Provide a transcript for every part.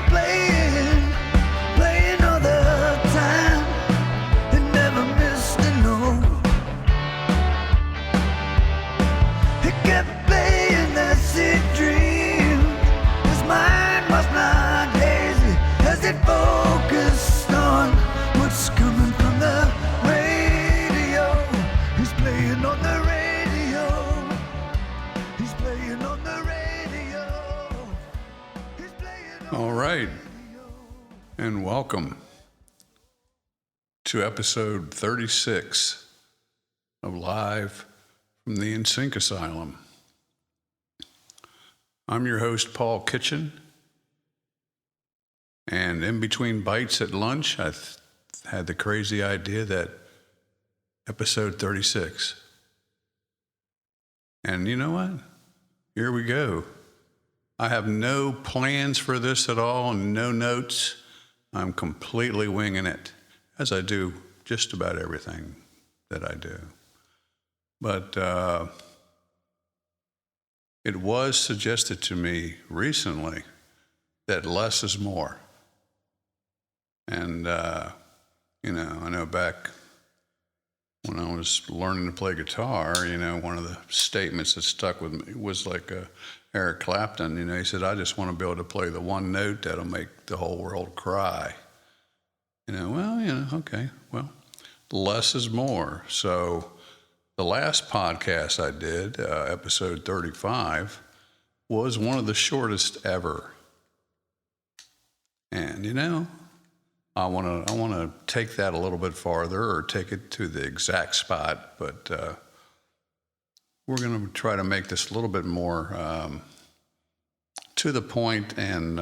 radio playing all the time. It never missed a note. It kept playing that sick dream. His mind was not hazy as it focused on what's coming from the radio. He's playing on the radio. He's playing on the radio. He's playing on All right, and welcome to episode 36 of Live from the NSYNC Asylum. I'm your host, Paul Kitchen, and in between bites at lunch, I had the crazy idea that episode 36. And you know what? Here we go. I have no plans for this at all, no notes. I'm completely winging it, as I do just about everything that I do. But it was suggested to me recently that less is more. And, I know back when I was learning to play guitar, one of the statements that stuck with me was like Eric Clapton, he said, I just want to be able to play the one note that'll make the whole world cry. Okay, well, less is more. So the last podcast I did, episode 35, was one of the shortest ever. And, I want to take that a little bit farther or take it to the exact spot, but we're going to try to make this a little bit more to the point. And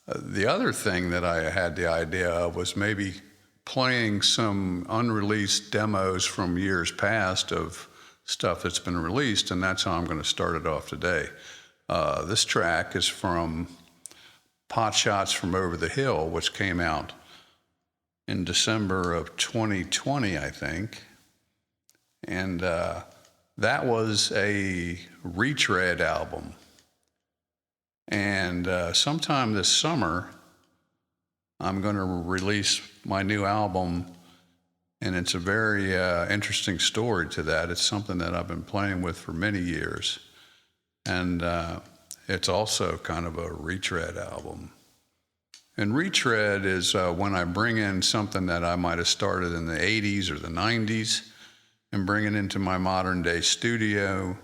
the other thing that I had the idea of was maybe playing some unreleased demos from years past of stuff that's been released, and that's how I'm going to start it off today. This track is from Pot Shots from Over the Hill, which came out in December of 2020, I think. And that was a retread album. And sometime this summer, I'm going to release my new album, and it's a very interesting story to that. It's something that I've been playing with for many years. And it's also kind of a retread album. And retread is when I bring in something that I might have started in the 80s or the 90s and bring it into my modern day studio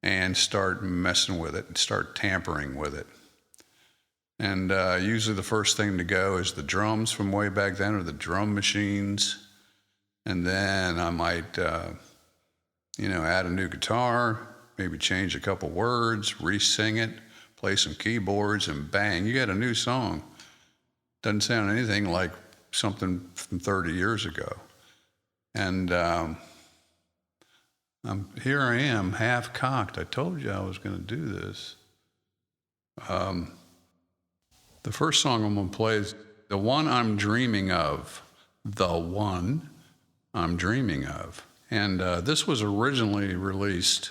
and start messing with it and start tampering with it. And usually the first thing to go is the drums from way back then, or the drum machines. And then I might, add a new guitar, maybe change a couple words, re-sing it, play some keyboards, and bang, you got a new song. Doesn't sound anything like something from 30 years ago. And here I am, half-cocked. I told you I was going to do this. The first song I'm going to play is The One I'm Dreaming Of. The One I'm Dreaming Of. And this was originally released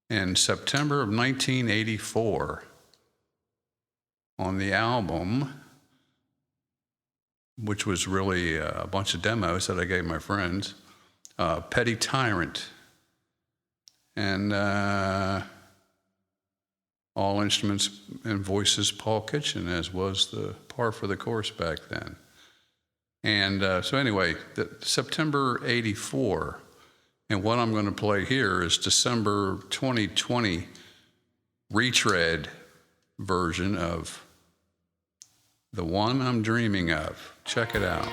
in September of 1984 on the album, which was really a bunch of demos that I gave my friends, Petty Tyrant. And all instruments and voices Paul Kitchen, as was the par for the course back then. And so anyway, September 84, and what I'm going to play here is December 2020 retread version of The One I'm Dreaming Of. Check it out.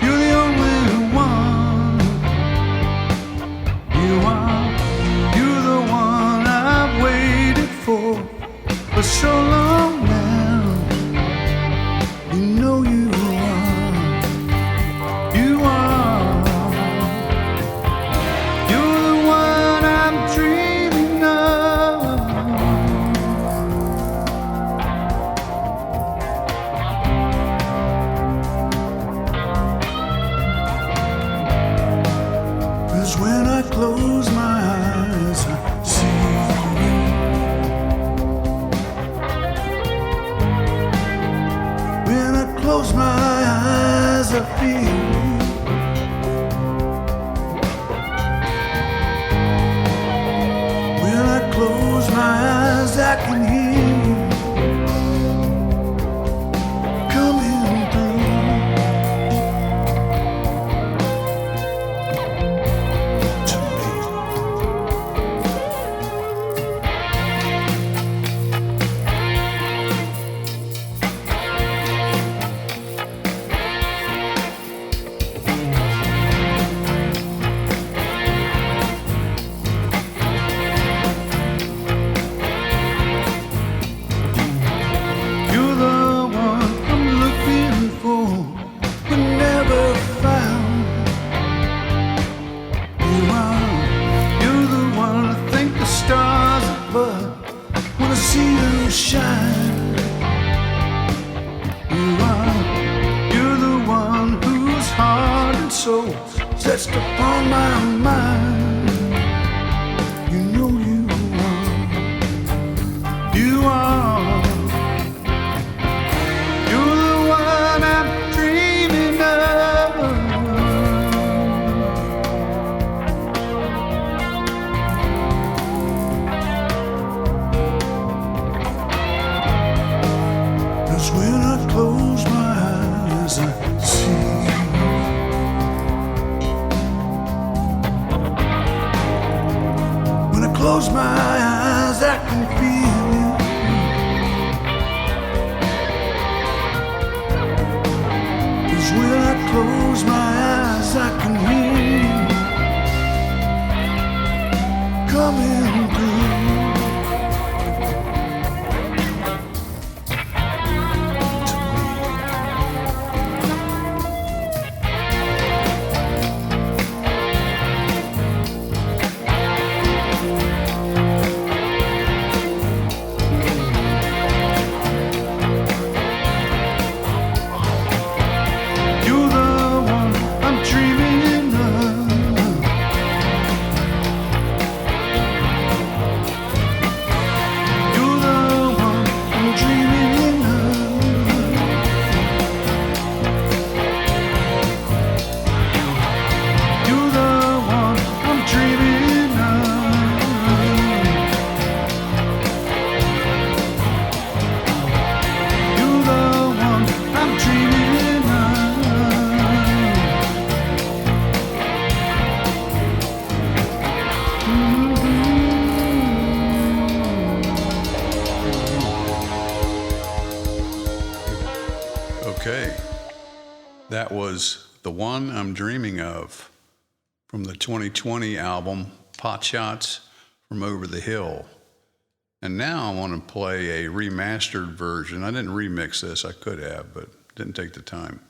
You're the only one close my eyes, I see you. When I close my eyes, I feel you. When I close my eyes, I can hear you coming through to me. You're the one I'm looking for, but never found. You're the one I think the stars above when I see them shine. You're the one whose heart and soul sets upon my mind. You know you are. You are. You're the one I'm dreaming of. 'Cause when I close my eyes, I see you. When I close my eyes, I can feel you. 'Cause when I close my eyes, I can hear you coming through. You're the one I'm dreaming of. You're the one I'm dreaming of. You're the one I'm dreaming of. You're the one I'm dreaming of. Okay, that was The One I'm Dreaming Of from the 2020 album Pot Shots from Over the Hill. And now I want to play a remastered version. I didn't remix this, I could have, but didn't take the time.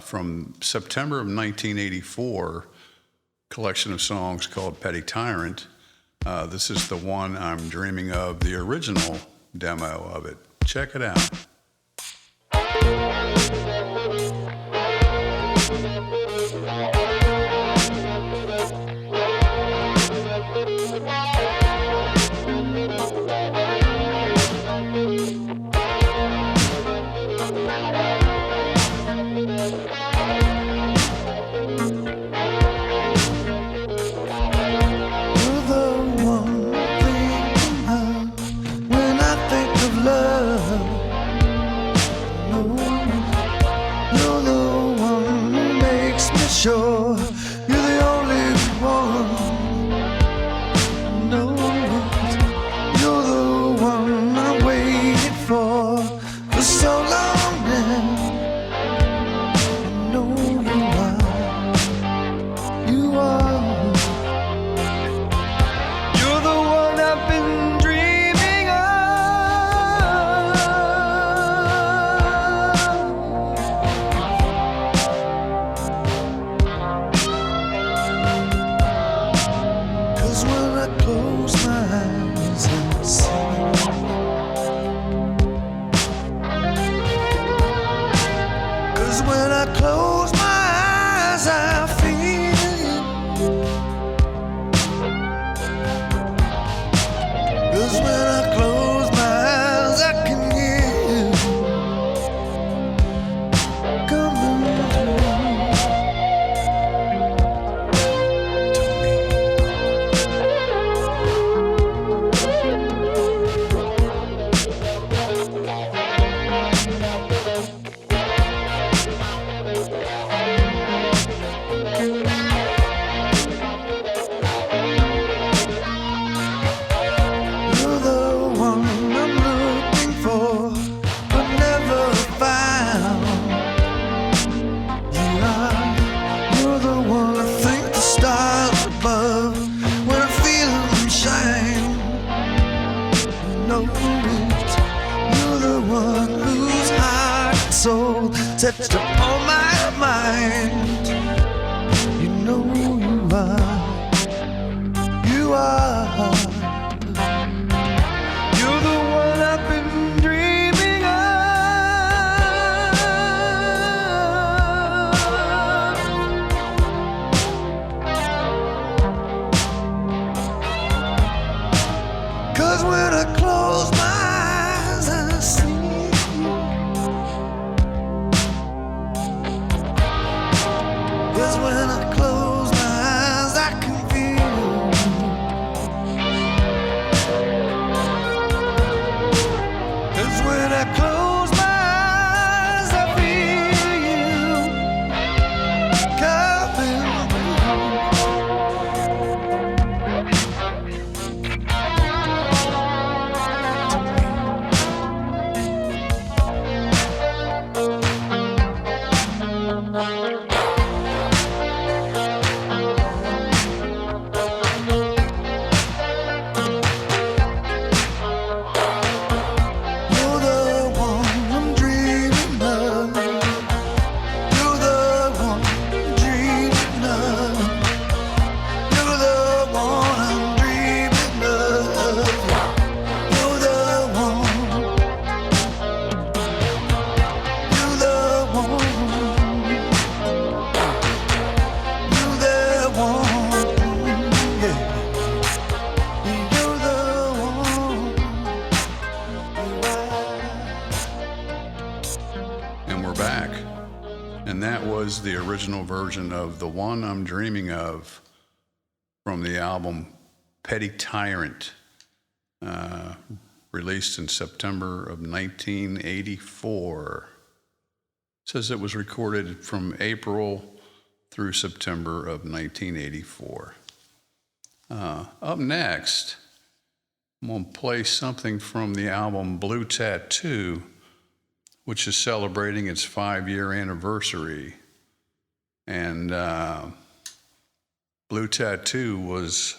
From September of 1984, collection of songs called Petty Tyrant. This is The One I'm Dreaming Of, the original demo of it. Check it out. You're the one thing when I think of love. No, you're the one who makes me sure you're the only one. No, you're the one I waited for so long now. I know you are. You're the one I've been dreaming of. 'Cause when I close my eyes, I see you. 'Cause when I close my touched upon my mind. You know you are. You're the one I've been dreaming of. 'Cause when I close my eyes, I see you. 'Cause when I close my eyes, I can feel you. 'Cause when I close my eyes, I feel you coming You're the one I'm dreaming of. You're the one I'm dreaming of. You're the one I'm dreaming of. You're the one. You're the one. You're the one. Yeah. You're the one. And we're back. And that was the original version of The One I'm Dreaming Of from the album Petty Tyrant, released in September of 1984. It says it was recorded from April through September of 1984. Up next, I'm going to play something from the album Blue Tattoo, which is celebrating its 5-year anniversary. And Blue Tattoo was,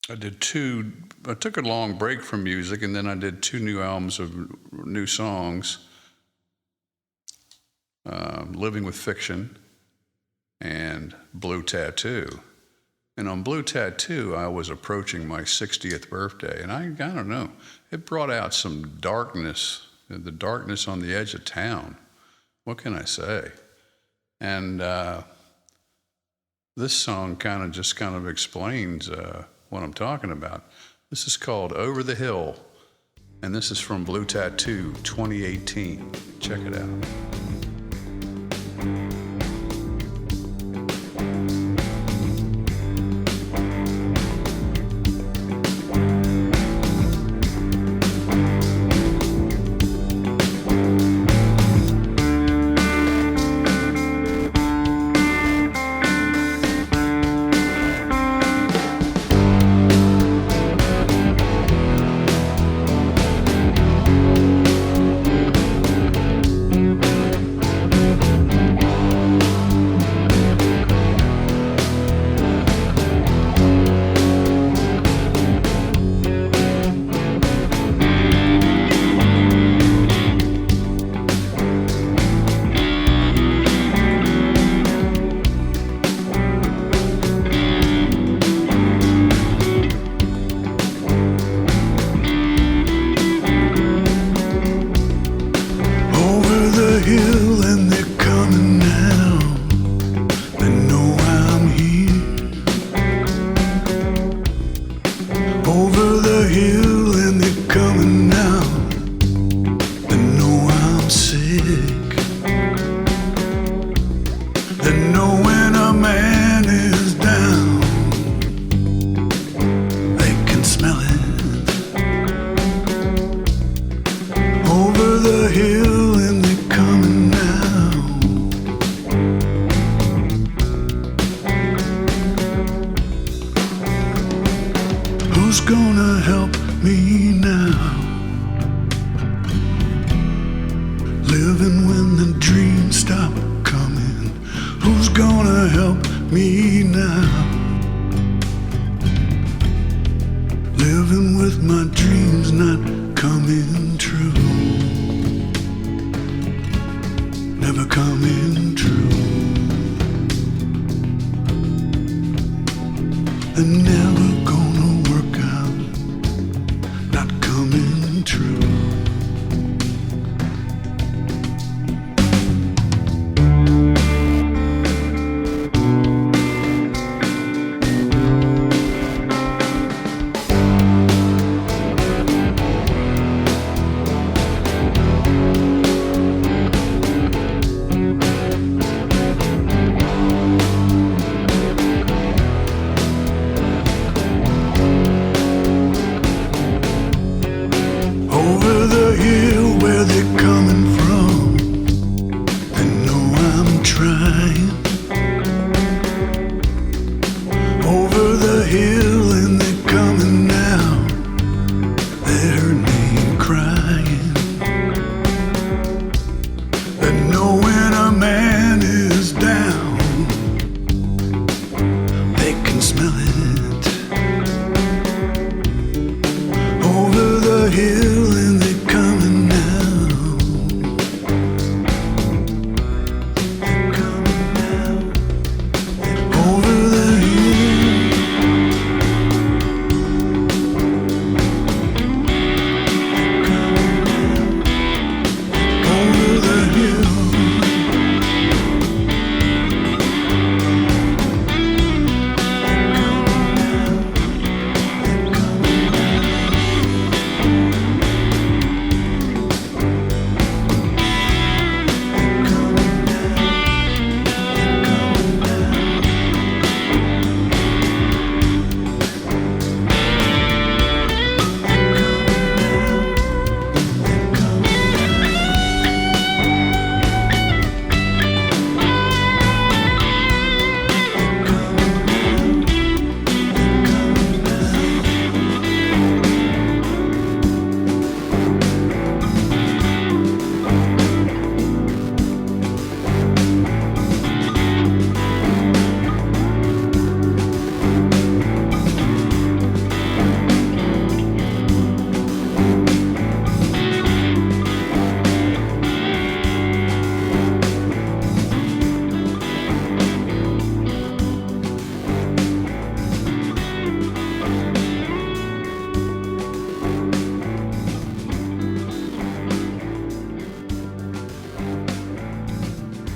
I took a long break from music, and then I did 2 new albums of new songs, Living with Fiction and Blue Tattoo. And on Blue Tattoo, I was approaching my 60th birthday, and I don't know, it brought out some darkness, the darkness on the edge of town. What can I say? And this song kind of explains what I'm talking about. This is called Over the Hill, and this is from Blue Tattoo 2018. Check it out. coming true. They're never gonna work out, not coming true. Over the hill where they're coming from, they know I'm trying. Over the hill and they're coming now, they heard me crying. They know when a man is down, they can smell it. Over the hill and they're coming now. They're coming now. Over the hill. They're coming now. Over the hill.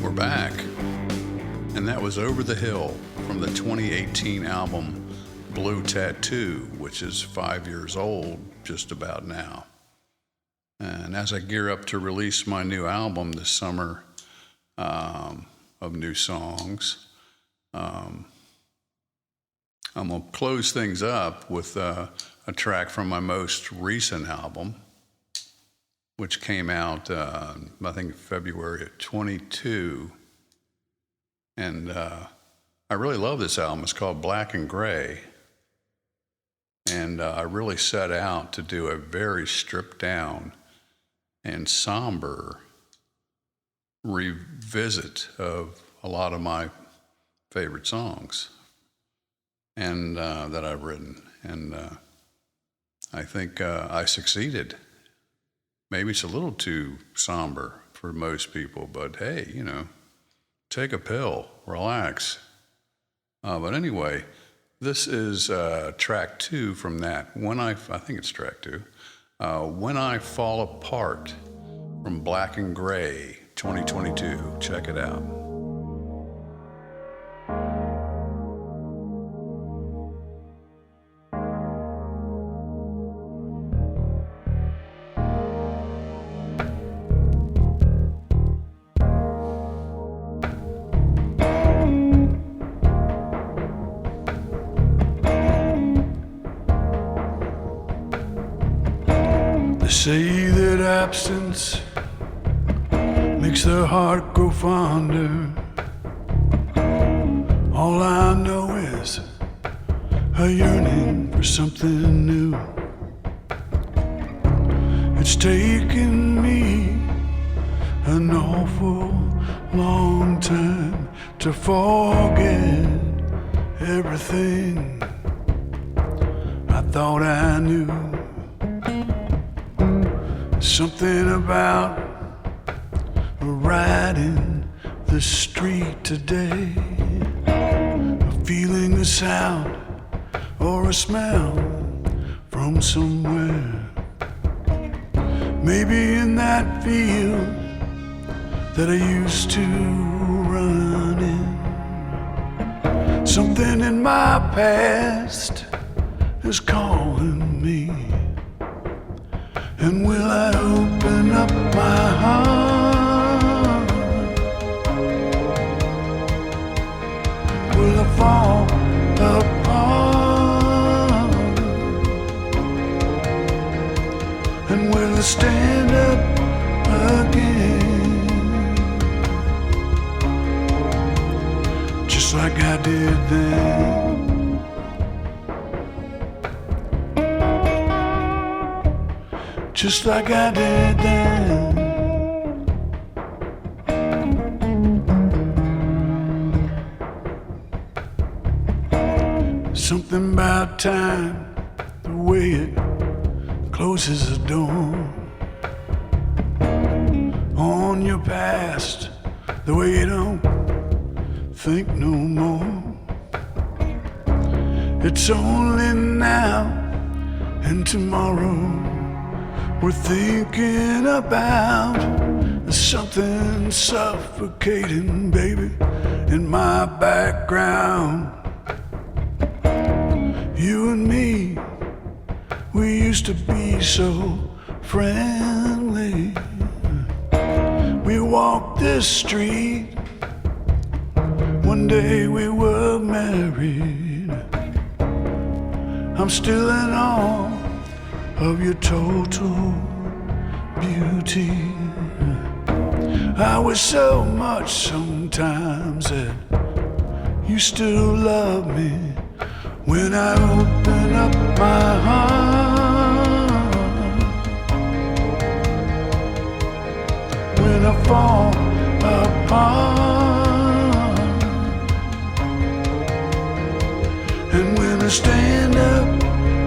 We're back. And that was Over the Hill from the 2018 album Blue Tattoo, which is 5 years old just about now. And as I gear up to release my new album this summer of new songs, I'm going to close things up with a track from my most recent album, which came out, I think, February of 22. And I really love this album. It's called Black and Gray. And I really set out to do a very stripped down and somber revisit of a lot of my favorite songs and that I've written. And I think I succeeded. Maybe it's a little too somber for most people, but hey, you know, take a pill, relax. But anyway, this is track 2 from that. I think it's track 2. When I Fall Apart from Black and Gray 2022. Check it out. Say that absence makes the heart grow fonder. All I know is a yearning for something new. It's taken me an awful long time to forget everything I thought I knew. Something about riding the street today, feeling a sound or a smell from somewhere. Maybe in that field that I used to run in. Something in my past is calling me. And will I open up my heart? Will I fall apart? And will I stand up again? Just like I did then. Just like I did then. Something about time, the way it closes the door on your past, the way you don't think no more. It's only now and tomorrow we're thinking about. There's something suffocating, baby, in my background. You and me, we used to be so friendly. We walked this street, one day we were married. I'm still in awe of your total beauty. I wish so much sometimes that you still love me when I open up my heart. When I fall apart, and when I stand up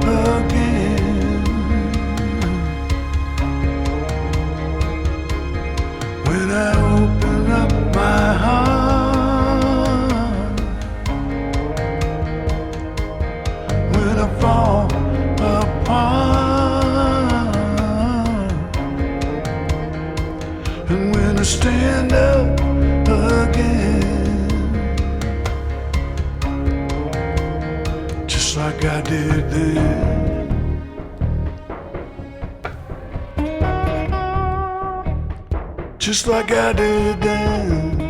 again. When I open up my heart, when I fall apart, and when I stand up again, just like I did then. Just like I did then.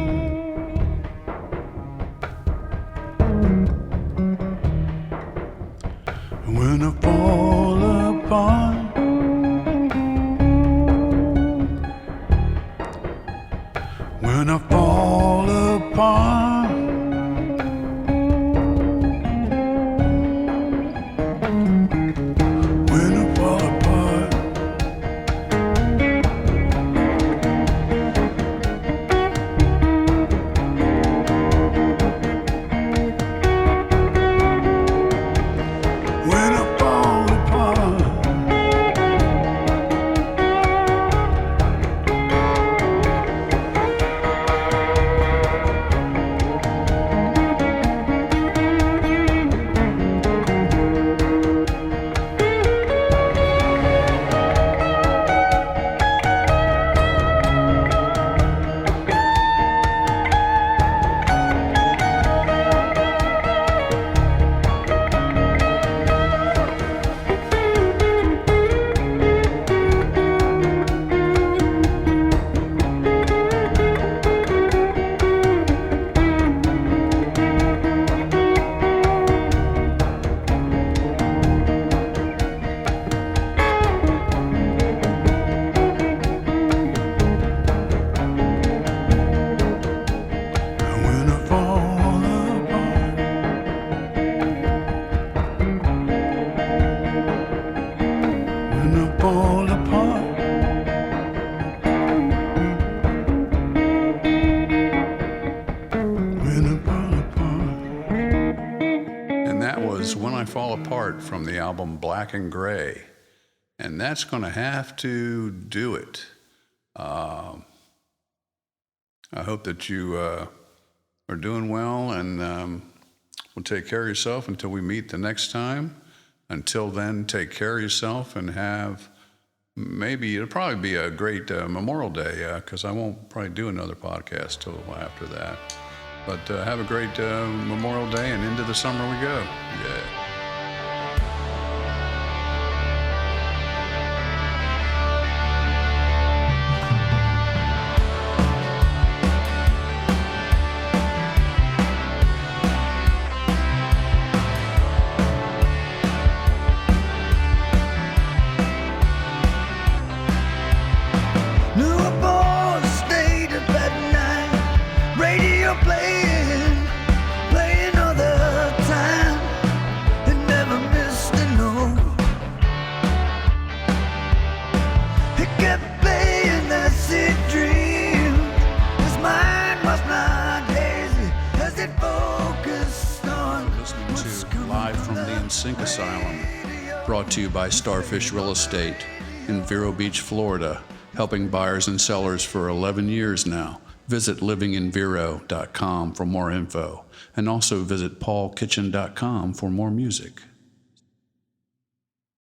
When I fall apart, when I fall apart, when I fall apart. I Fall Apart from the album Black and Gray. And that's going to have to do it. I hope that you are doing well and will take care of yourself until we meet the next time. Until then, take care of yourself and have maybe it'll probably be a great Memorial Day because I won't probably do another podcast till after that. But have a great Memorial Day and into the summer we go. Yeah. Newport stayed up at night, radio playing all the time. It never missed a note. It kept playing that sweet dream. His mind was not hazy as it focused on Listening what's to coming Live from the the NSYNC Asylum, radio. brought to you by Starfish Real Estate in Vero Beach, Florida, helping buyers and sellers for 11 years now. Visit livinginvero.com for more info, and also visit paulkitchen.com for more music.